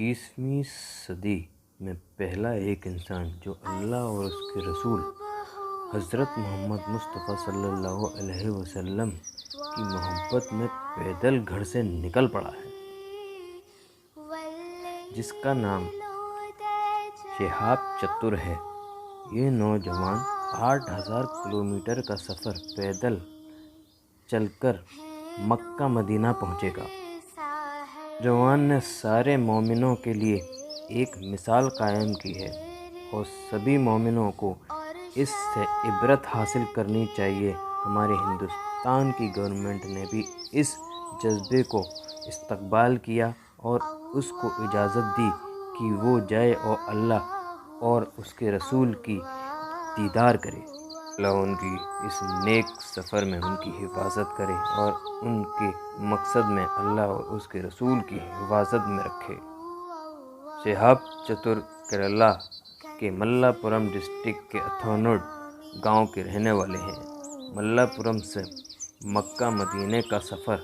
21ویں صدی میں پہلا ایک انسان جو اللہ اور اس کے رسول حضرت محمد مصطفیٰ صلی اللہ علیہ وسلم کی محبت میں پیدل گھر سے نکل پڑا ہے، جس کا نام شہاب چتر ہے۔ یہ نوجوان 8000 کلومیٹر کا سفر پیدل چل کر مکہ مدینہ پہنچے گا۔ جوان نے سارے مومنوں کے لیے ایک مثال قائم کی ہے اور سبھی مومنوں کو اس سے عبرت حاصل کرنی چاہیے۔ ہمارے ہندوستان کی گورنمنٹ نے بھی اس جذبے کو استقبال کیا اور اس کو اجازت دی کہ وہ جائے اور اللہ اور اس کے رسول کی دیدار کرے۔ اللہ ان کی اس نیک سفر میں ان کی حفاظت کرے اور ان کے مقصد میں اللہ اور اس کے رسول کی حفاظت میں رکھے۔ شہاب چتر کیرالہ کے ملا پورم ڈسٹرکٹ کے اتھونوڈ گاؤں کے رہنے والے ہیں۔ ملا پورم سے مکہ مدینہ کا سفر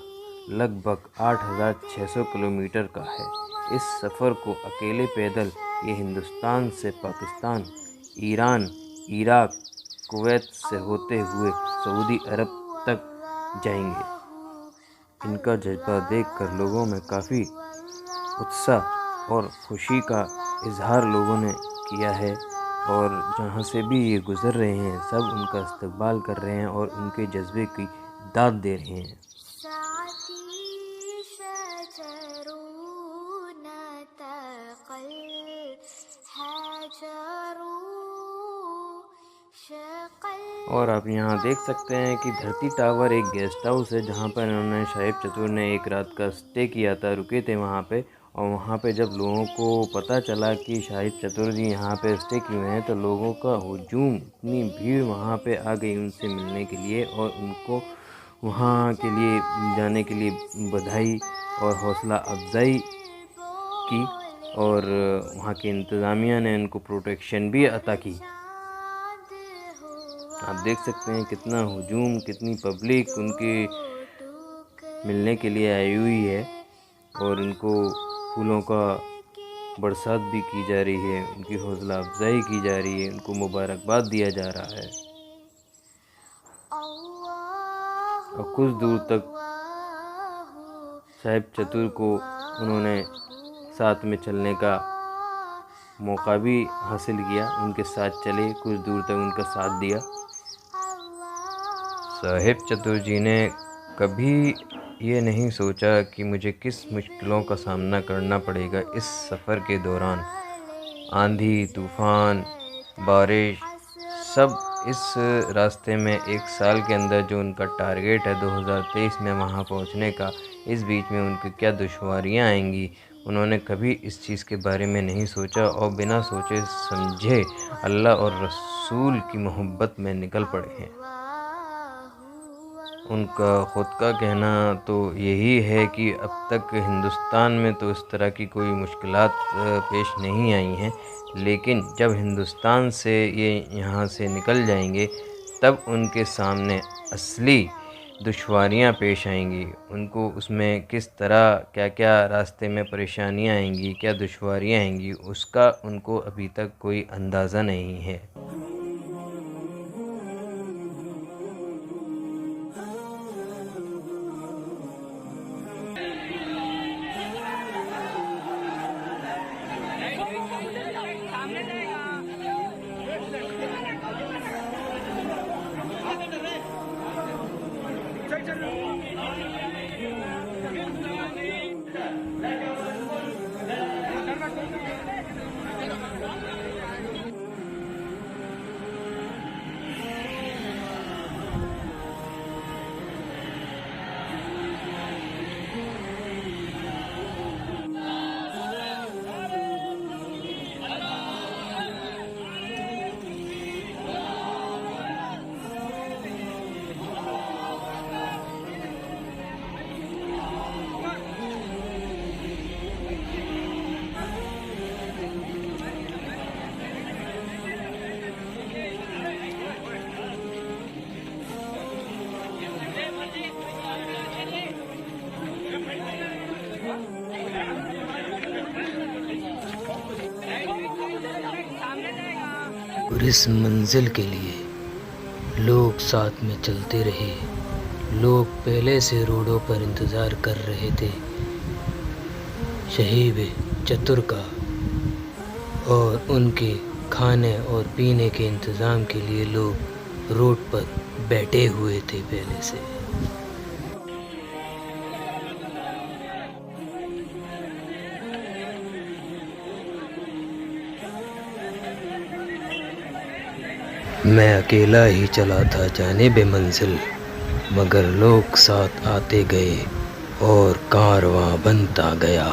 لگ بھگ 8600 کلومیٹر کا ہے۔ اس سفر کو اکیلے پیدل یہ ہندوستان سے پاکستان، ایران، عراق، کویت سے ہوتے ہوئے سعودی عرب تک جائیں گے۔ ان کا جذبہ دیکھ کر لوگوں میں کافی اتساہ اور خوشی کا اظہار لوگوں نے کیا ہے، اور جہاں سے بھی یہ گزر رہے ہیں سب ان کا استقبال کر رہے ہیں اور ان کے جذبے کی داد دے رہے ہیں۔ اور آپ یہاں دیکھ سکتے ہیں کہ دھرتی ٹاور ایک گیسٹ ہاؤس ہے جہاں پر انہوں نے شہاب چتر نے ایک رات کا اسٹے کیا تھا، رکے تھے وہاں پہ۔ اور وہاں پہ جب لوگوں کو پتہ چلا کہ شہاب چتر جی یہاں پہ اسٹے کیے ہوئے ہیں تو لوگوں کا ہجوم، اتنی بھیڑ وہاں پہ آ گئی ان سے ملنے کے لیے اور ان کو وہاں کے لیے جانے کے لیے بدھائی اور حوصلہ افزائی کی، اور وہاں کی انتظامیہ نے ان کو پروٹیکشن بھی عطا کی۔ آپ دیکھ سکتے ہیں کتنا ہجوم، کتنی پبلک ان کے ملنے کے لیے آئی ہوئی ہے، اور ان کو پھولوں کا برسات بھی کی جا رہی ہے، ان کی حوصلہ افزائی کی جا رہی ہے، ان کو مبارکباد دیا جا رہا ہے۔ اور کچھ دور تک شہاب چتر کو انہوں نے ساتھ میں چلنے کا موقع بھی حاصل کیا، ان کے ساتھ چلے، کچھ دور تک ان کا ساتھ دیا۔ شہاب چتر جی نے کبھی یہ نہیں سوچا کہ مجھے کس مشکلوں کا سامنا کرنا پڑے گا اس سفر کے دوران۔ آندھی، طوفان، بارش، سب اس راستے میں ایک سال کے اندر جو ان کا ٹارگیٹ ہے 2023 میں وہاں پہنچنے کا، اس بیچ میں ان کی کیا دشواریاں آئیں گی، انہوں نے کبھی اس چیز کے بارے میں نہیں سوچا اور بنا سوچے سمجھے اللہ اور رسول کی محبت میں نکل پڑے ہیں۔ ان کا خود کا کہنا تو یہی ہے کہ اب تک ہندوستان میں تو اس طرح کی کوئی مشکلات پیش نہیں آئی ہیں، لیکن جب ہندوستان سے یہ یہاں سے نکل جائیں گے تب ان کے سامنے اصلی دشواریاں پیش آئیں گی۔ ان کو اس میں کس طرح کیا کیا راستے میں پریشانیاں آئیں گی، کیا دشواریاں آئیں گی، اس کا ان کو ابھی تک کوئی اندازہ نہیں ہے۔ اور اس منزل کے لیے لوگ ساتھ میں چلتے رہے. لوگ پہلے سے روڈوں پر انتظار کر رہے تھے شہیب چتر کا، اور ان کے کھانے اور پینے کے انتظام کے لیے لوگ روڈ پر بیٹھے ہوئے تھے پہلے سے. میں اکیلا ہی چلا تھا جانب منزل، مگر لوگ ساتھ آتے گئے اور کارواں بنتا گیا.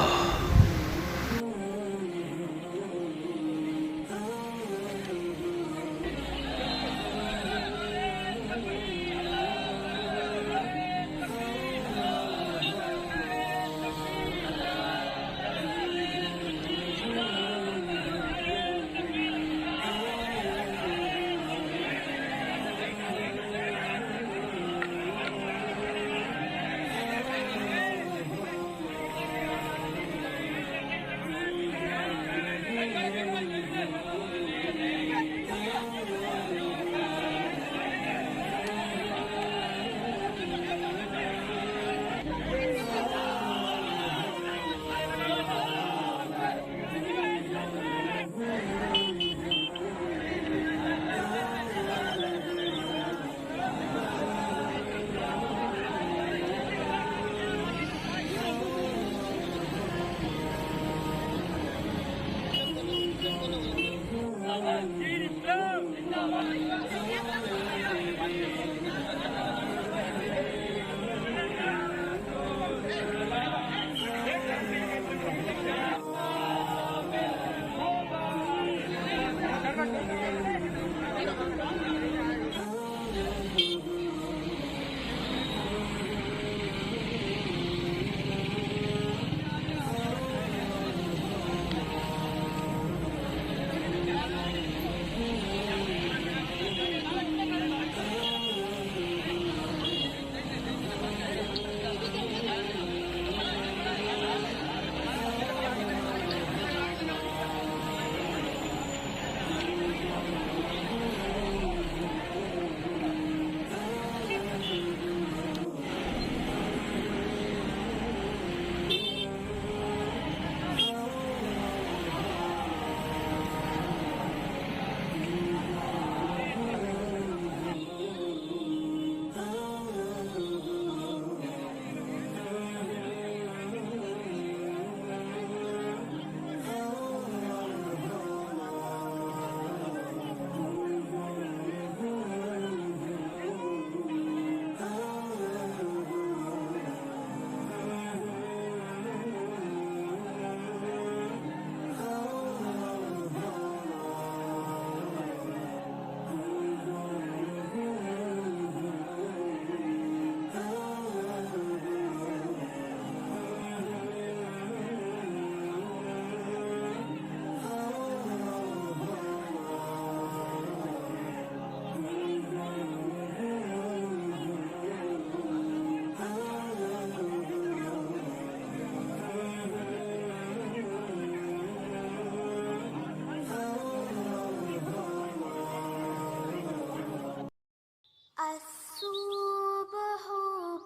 الصبح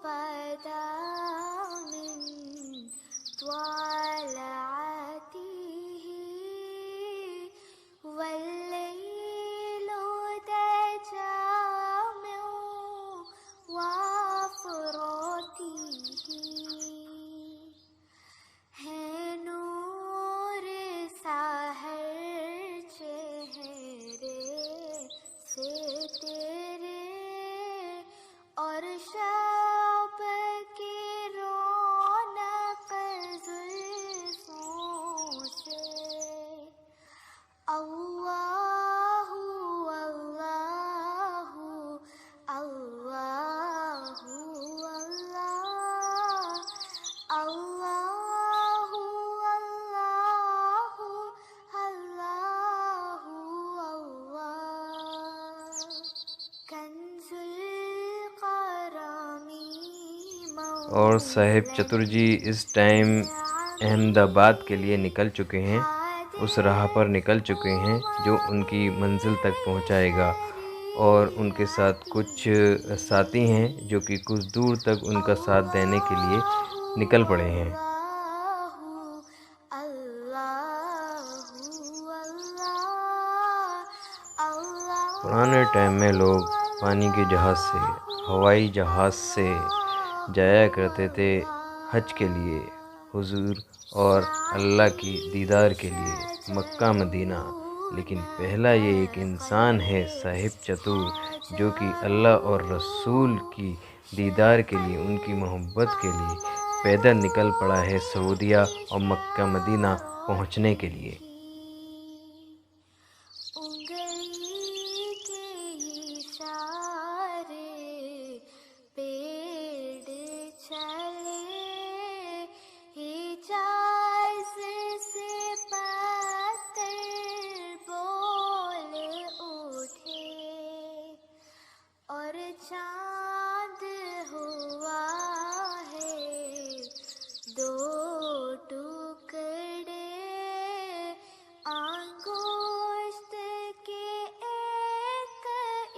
بدا من طلعته والليل دجى من وفراته ہے نور سحر چہرے سے تیرے اور شب کی رونق زلفوں سے. اللہ اللہ اللہ اللہ اللہ اللہ اللہ. کنز اور صاحب چتر جی اس ٹائم احمد آباد کے لیے نکل چکے ہیں. اس راہ پر نکل چکے ہیں جو ان کی منزل تک پہنچائے گا، اور ان کے ساتھ کچھ ساتھی ہیں جو کہ کچھ دور تک ان کا ساتھ دینے کے لیے نکل پڑے ہیں۔ پرانے ٹائم میں لوگ پانی کے جہاز سے، ہوائی جہاز سے جایا کرتے تھے حج کے لیے، حضور اور اللہ کی دیدار کے لیے مکہ مدینہ، لیکن پہلا یہ ایک انسان ہے صاحب چتور جو کہ اللہ اور رسول کی دیدار کے لیے، ان کی محبت کے لیے پیدل نکل پڑا ہے سعودیہ اور مکہ مدینہ پہنچنے کے لیے۔ چاند ہوا ہے دو ٹکڑے انگشت کے ایک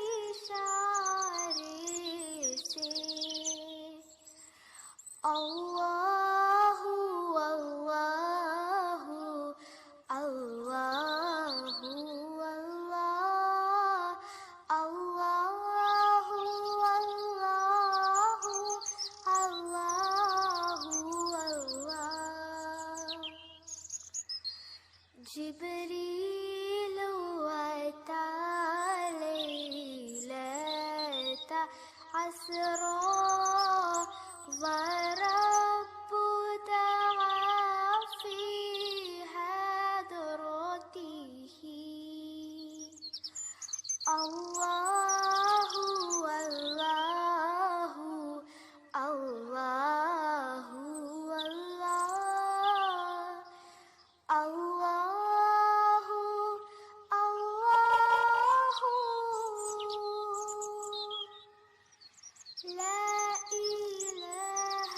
اشارے سے، اللہ اللہ اللہ جبریل أتى ليلة عسرا ورب دعا في حضرته الله الله الله الله لا إله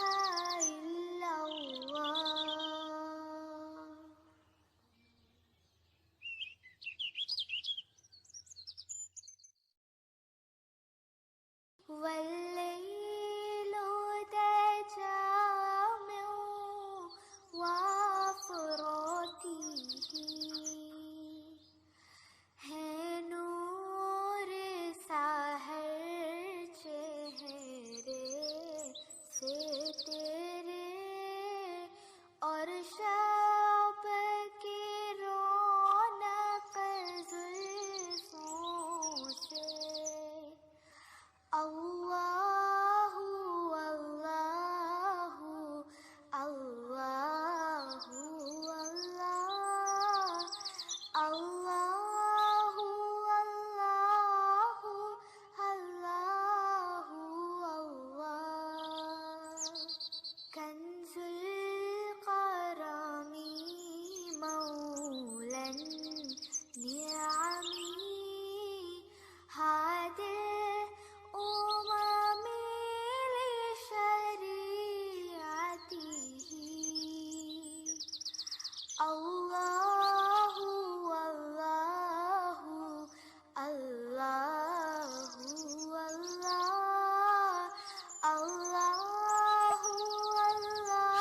إلا الله والليل دجى من وافراته ہے نور سحر چہرے سے تیرے، اور شب کی رونق زلفوں سے، اللہ اللہ اللہ اللہ اللہ اللہ کنز الکرم مولا النعم هادي الأمم لشريعته الله الله الله الله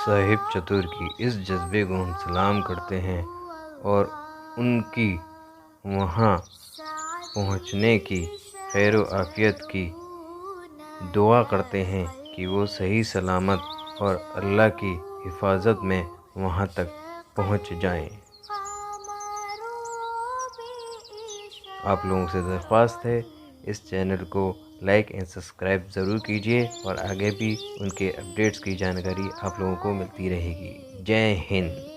صاحب چتور کی اس جذبے کو ہم سلام کرتے ہیں اور ان کی وہاں پہنچنے کی خیر و عافیت کی دعا کرتے ہیں کہ وہ صحیح سلامت اور اللہ کی حفاظت میں وہاں تک پہنچ جائیں۔ آپ لوگوں سے درخواست ہے اس چینل کو لائک اینڈ سبسکرائب ضرور کیجیے، اور آگے بھی ان کے اپڈیٹس کی جانکاری آپ لوگوں کو ملتی رہے گی۔ جے ہند۔